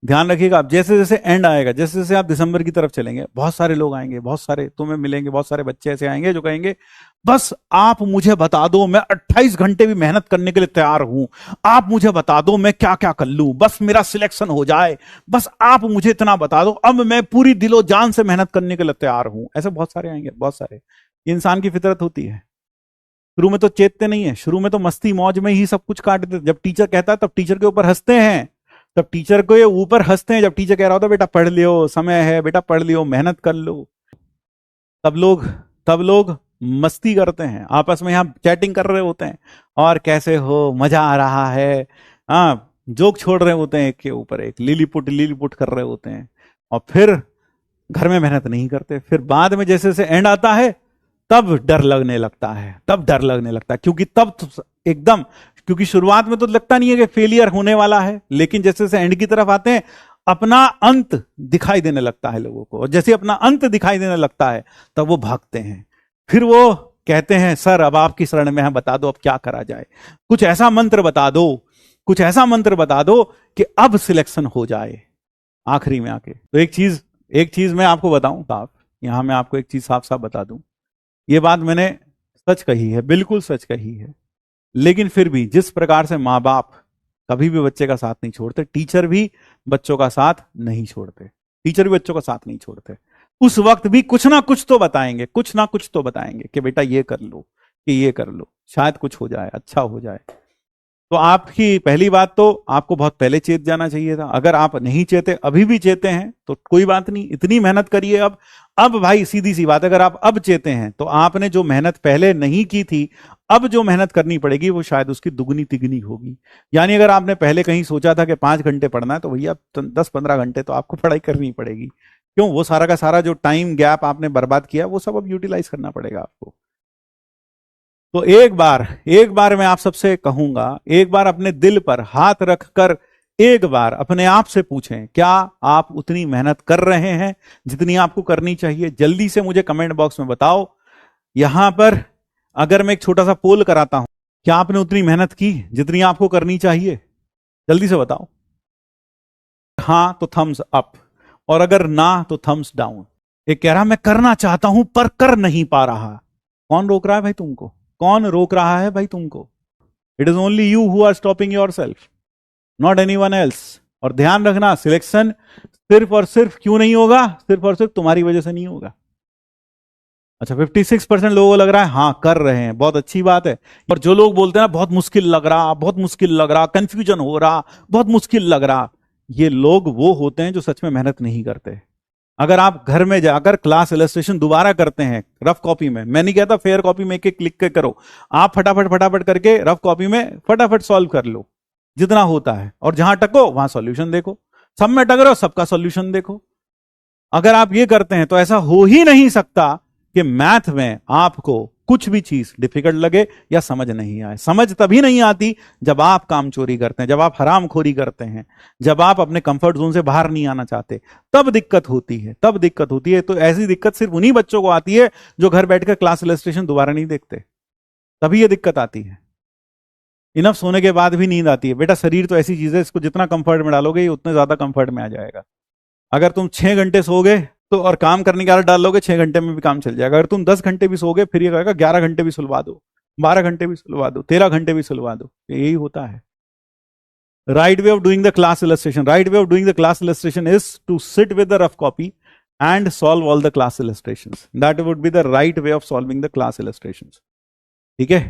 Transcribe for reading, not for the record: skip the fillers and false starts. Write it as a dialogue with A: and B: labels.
A: ध्यान रखिएगा, आप जैसे जैसे एंड आएगा, जैसे जैसे आप दिसंबर की तरफ चलेंगे, बहुत सारे लोग आएंगे, बहुत सारे तुम्हें मिलेंगे, बहुत सारे बच्चे ऐसे आएंगे जो कहेंगे बस आप मुझे बता दो, मैं 28 घंटे भी मेहनत करने के लिए तैयार हूं, आप मुझे बता दो मैं क्या क्या कर लूं, बस मेरा सिलेक्शन हो जाए, बस आप मुझे इतना बता दो, अब मैं पूरी दिलो जान से मेहनत करने के लिए तैयार हूं। ऐसे बहुत सारे आएंगे, बहुत सारे। इंसान की फितरत होती है। शुरू में तो चेतते नहीं है, शुरू में तो मस्ती मौज में ही सब कुछ काट देते। जब टीचर कहता है तब टीचर के ऊपर हंसते हैं, तब टीचर को ये ऊपर हंसते हैं। जब टीचर कह रहा होता है बेटा पढ़ लियो, समय है बेटा पढ़ लियो, मेहनत कर लो, तब लोग मस्ती करते हैं, आपस में यहां चैटिंग कर रहे होते हैं, और कैसे हो, मजा आ रहा है, हाँ जोक छोड़ रहे होते हैं, एक के ऊपर एक लीलीपुट लीलीपुट कर रहे होते हैं, और फिर घर में मेहनत नहीं करते। फिर बाद में जैसे जैसे एंड आता है तब डर लगने लगता है, तब डर लगने लगता है, क्योंकि तब तो एकदम, क्योंकि शुरुआत में तो लगता नहीं है कि फेलियर होने वाला है, लेकिन जैसे जैसे एंड की तरफ आते हैं अपना अंत दिखाई देने लगता है लोगों को, और जैसे अपना अंत दिखाई देने लगता है तब वो भागते हैं। फिर वो कहते हैं सर अब आपकी शरण में है, बता दो अब क्या करा जाए, कुछ ऐसा मंत्र बता दो, कुछ ऐसा मंत्र बता दो कि अब सिलेक्शन हो जाए। आखिरी में आके तो एक चीज मैं आपको बताऊं साफ, यहां मैं आपको एक चीज साफ साफ बता दूं, ये बात मैंने सच कही है, बिल्कुल सच कही है, लेकिन फिर भी जिस प्रकार से माँ बाप कभी भी बच्चे का साथ नहीं छोड़ते, टीचर भी बच्चों का साथ नहीं छोड़ते, टीचर भी बच्चों का साथ नहीं छोड़ते, उस वक्त भी कुछ ना कुछ तो बताएंगे, कुछ ना कुछ तो बताएंगे कि बेटा ये कर लो, कि ये कर लो, शायद कुछ हो जाए, अच्छा हो जाए। तो आपकी पहली बात तो आपको बहुत पहले चेत जाना चाहिए था। अगर आप नहीं चेते, अभी भी चेते हैं तो कोई बात नहीं, इतनी मेहनत करिए अब भाई सीधी सी बात, अगर आप अब चेते हैं तो आपने जो मेहनत पहले नहीं की थी, अब जो मेहनत करनी पड़ेगी वो शायद उसकी दुगनी तिगनी होगी। यानी अगर आपने पहले कहीं सोचा था कि 5 घंटे पढ़ना है, तो भैया 10-15 घंटे तो आपको पढ़ाई करनी पड़ेगी। क्यों? वो सारा का सारा जो टाइम गैप आपने बर्बाद किया वो सब अब यूटिलाइज करना पड़ेगा आपको। तो एक बार मैं आप सबसे कहूंगा, एक बार अपने दिल पर हाथ रखकर एक बार अपने आप से पूछें, क्या आप उतनी मेहनत कर रहे हैं जितनी आपको करनी चाहिए? जल्दी से मुझे कमेंट बॉक्स में बताओ। यहां पर अगर मैं एक छोटा सा पोल कराता हूं, क्या आपने उतनी मेहनत की जितनी आपको करनी चाहिए? जल्दी से बताओ। हाँ तो थम्स अप, और अगर ना तो थम्स डाउन। एक कह रहा मैं करना चाहता हूं पर कर नहीं पा रहा। कौन रोक रहा है भाई तुमको? कौन रोक रहा है भाई तुमको? It is only you who are stopping yourself, not anyone else. और ध्यान रखना, सिलेक्शन सिर्फ और सिर्फ क्यों नहीं होगा? सिर्फ और सिर्फ तुम्हारी वजह से नहीं होगा। अच्छा 56% लोगों को लग रहा है हाँ कर रहे हैं, बहुत अच्छी बात है। और जो लोग बोलते हैं ना बहुत मुश्किल लग रहा, बहुत मुश्किल लग रहा, कंफ्यूजन हो रहा, बहुत मुश्किल लग रहा, ये लोग वो होते हैं जो सच में मेहनत नहीं करते। अगर आप घर में जाकर क्लास इलस्ट्रेशन दोबारा करते हैं रफ कॉपी में, मैं नहीं कहता फेयर कॉपी में एक क्लिक के करो, आप फटाफट फटाफट करके रफ कॉपी में फटाफट सॉल्व कर लो जितना होता है, और जहां टको वहां सॉल्यूशन देखो, सब में टक रहे हो सबका सॉल्यूशन देखो। अगर आप ये करते हैं तो ऐसा हो ही नहीं सकता कि मैथ में आपको कुछ भी चीज डिफिकल्ट लगे या समझ नहीं आए। समझ तभी नहीं आती जब आप काम चोरी करते हैं, जब आप हरामखोरी करते हैं, जब आप अपने कंफर्ट जोन से बाहर नहीं आना चाहते, तब दिक्कत होती है, तब दिक्कत होती है। तो ऐसी दिक्कत सिर्फ उन्हीं बच्चों को आती है जो घर बैठकर क्लास इलस्ट्रेशन दोबारा नहीं देखते, तभी ये दिक्कत आती है। इनफ सोने के बाद भी नींद आती है। बेटा शरीर तो ऐसी चीज है, इसको जितना कंफर्ट में डालोगे उतने ज्यादा कंफर्ट में आ जाएगा। अगर तुम 6 घंटे सोओगे तो और काम करने की आदत डाल लोगे, 6 घंटे में भी काम चल जाएगा। अगर तुम 10 घंटे भी सोओगे फिर ये कहेगा 11 घंटे भी सुलवा दो, 12 घंटे भी सुलवा दो, 13 घंटे भी सुलवा दो। यही होता है। Right way of doing the class illustration, right way of doing the class illustration is to sit with the rough copy and solve all the class illustrations. That would be the right way of solving the class illustrations. ठीक है?